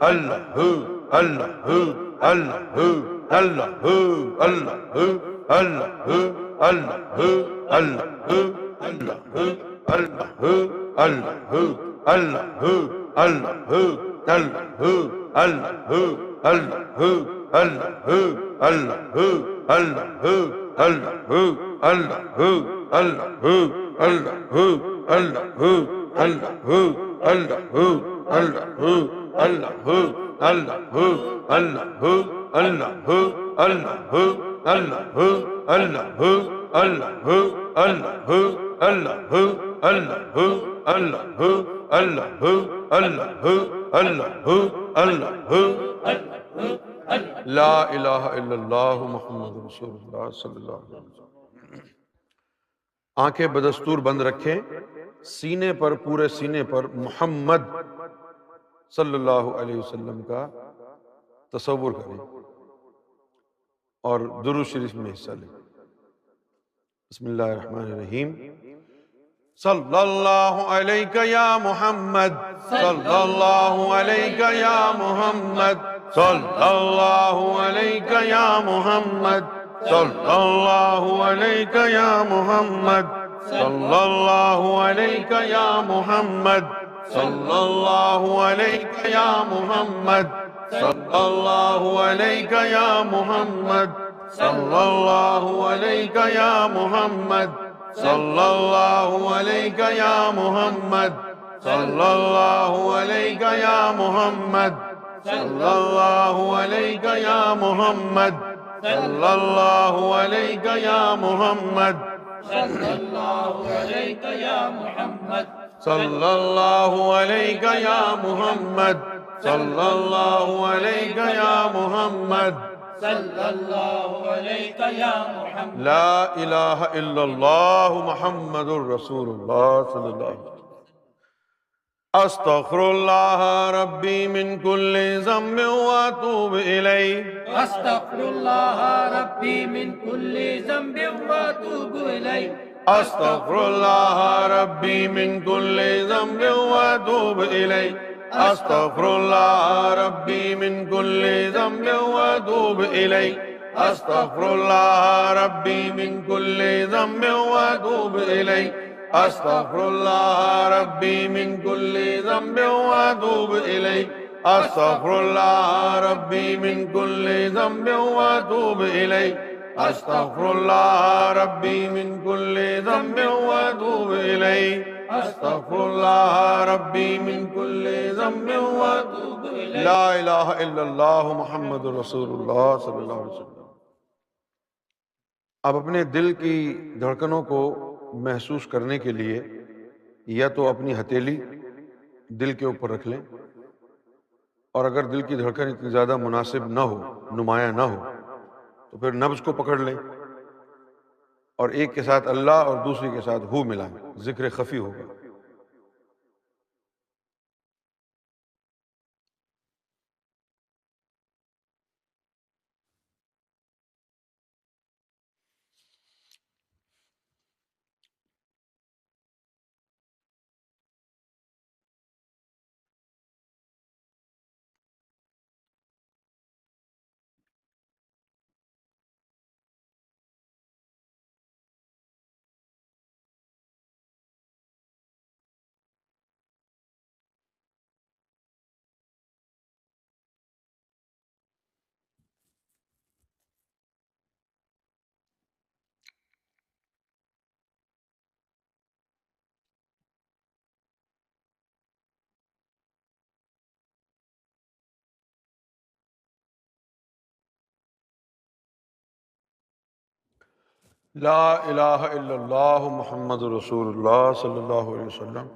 अल्लाह अल्लाह अल्लाह अल्लाह अल्लाह अल्लाह अल्लाह अल्लाह अल्लाह अल्लाह अल्लाह अल्लाह अल्लाह अल्लाह अल्लाह ला इलाहा इल्लल्लाह मुहम्मदुर रसूलुल्लाह सल्लल्लाहु अलैहि वसल्लम। आंखें बदस्तूर बंद रखें, सीने पर, पूरे सीने पर मोहम्मद सल्लल्लाहु अलैहि वसल्लम का तसव्वुर करें और दुरूद शरीफ में हिस्सा लें। बिस्मिल्लाहिर्रहमानिर्रहीम। सल्लल्लाहु अलैका या मुहम्मद, सल्लल्लाहु अलैका या मुहम्मद, सल्लल्लाहु अलैका या मुहम्मद, सल्लल्लाहु अलैका या मुहम्मद, सल्लल्लाहु अलैका या मुहम्मद, सल्लल्लाहु अलैका या मुहम्मद, सल्लल्लाहु अलैका या मुहम्मद, सल्लल्लाहु अलैका या मुहम्मद, सल्लल्लाहु अलैका या मुहम्मद, सल्लल्लाहु अलैका या मुहम्मद, सल्लल्लाहु अलैका या मुहम्मद, सल्लल्लाहु अलैका या मुहम्मद, सल्लल्लाहु अलैका या मुहम्मद, सल्लल्लाहु अलैका या मुहम्मद, सल्लल्लाहु अलैका या मुहम्मद, सल्लल्लाहु अलैका या मुहम्मद। ला इलाहा इल्लल्लाह मुहम्मदुर रसूलुल्लाह सल्लल्लाहु अलैहि वसल्लम। अस्तगफिरुल्लाह रब्बी मिन कुल्ली ज़म्बिन व अतूबु इलैहि, अस्तगफिरुल्लाह रब्बी मिन कुल्ली ज़म्बिन व अतूबु इलैहि, अस्तगफिरुल्लाह रब्बी मिन कुल्ली ज़म्बिन व अतूबु इलैहि, अस्तगफिरुल्लाह रब्बी मिन कुल्ली ज़म्बिन व अतूबु इलैहि, अस्तगफिरुल्लाह रब्बी मिन कुल्ली ज़म्बिन व अतूबु इलैहि, अस्तगफिरुल्लाह रब्बी मिन कुल्ली ज़म्बिन व अतूबु इलैहि, अस्तगफिरुल्लाह रब्बी मिन कुल्ली ज़म्बिन व अतूबु इलैहि, अस्तगफिरुल्लाह रब्बी मिन कुल्ली ज़म्बिन व अतूबु इलैहि, अस्तगफिरुल्लाह रब्बी मिन कुल्ली ज़म्बिन व अतूबु इलैहि। ला इलाहा इल्लल्लाह मुहम्मदुर रसूलुल्लाह सल्लल्लाहु अलैहि वसल्लम। अब अपने दिल की धड़कनों को महसूस करने के लिए या तो अपनी हथेली दिल के ऊपर रख लें, और अगर दिल की धड़कन इतनी ज़्यादा मुनासिब ना हो, नुमाया ना हो, तो फिर नब्ज़ को पकड़ लें और एक के साथ अल्लाह और दूसरी के साथ हु मिलाएं, जिक्र खफी होगा। ला इलाहा इल्लल्लाह मुहम्मदुर रसूलुल्लाह सल्लल्लाहु अलैहि वसल्लम।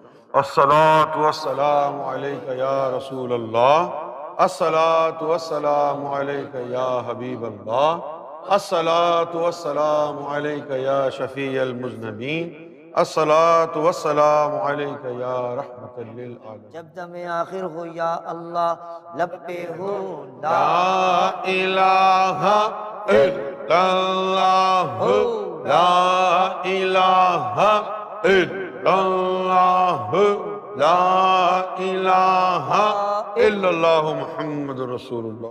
अस्सलातु वस्सलामु अलैका या रसूलल्लाह, अस्सलातु वस्सलामु अलैका या हबीबल्लाह, अस्सलातु वस्सलामु अलैका या शफीअल मुज़नबीन, अस्सलातु वस्सलामु अलैका या रहमतल लिल आलमीन। जब दमे आखिर हो या अल्लाह, लब पे हो ला इलाहा इल्लल्लाह, ला इलाहा इल्लल्लाह, ला इलाहा इल्लल्लाहु मुहम्मदुर रसूलुल्लाह।